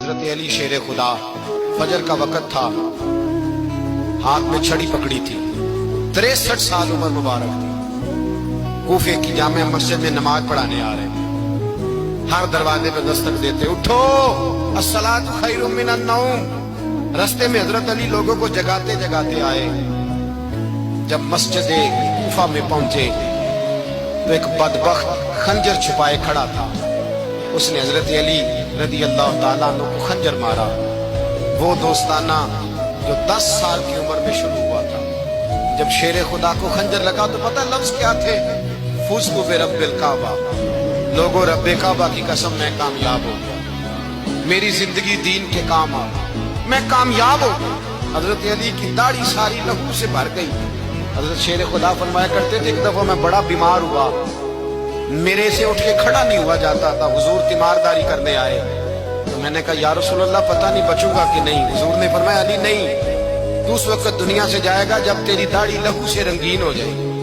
हजरत अली शेर खुदा, फजर का वक़्त था, हाथ में छड़ी पकड़ी थी, 63 साल उम्र मुबारक थी। कूफे की जामे मस्जिद में नमाज पढ़ाने आ रहे, हर दरवाजे पे दस्तक देते, उठो अस्सलातु खैरुम मिनन नौम। रस्ते में हजरत अली लोगों को जगाते जगाते आए। जब मस्जिद कूफा में पहुंचे तो एक बदबख्त खंजर छुपाए खड़ा था। उसने हजरत अली रदी अल्लाह ताला अन्हु को खंजर मारा। वो दोस्ताना जो 10 साल की उम्र में शुरू हुआ था। जब शेर खुदा को खंजर लगा तो पता लफ्ज क्या थे? फुज़्तु बिरब्बिल काबा, लोगों रब्बे काबा की कसम मैं कामयाब हो गया, मेरी जिंदगी दीन के काम आ, मैं कामयाब हो गया। हजरत अली की दाढ़ी सारी लहू से भर गई। हजरत शेर खुदा फरमाया करते थे, एक दफा मैं बड़ा बीमार हुआ, मेरे से उठ के खड़ा नहीं हुआ जाता था, हुजूर तीमारदारी करने आए तो मैंने कहा या रसूल अल्लाह पता नहीं बचूंगा कि नहीं। हुजूर ने फरमाया अली नहीं, तू उस वक्त दुनिया से जाएगा जब तेरी दाढ़ी लहू से रंगीन हो जाएगी।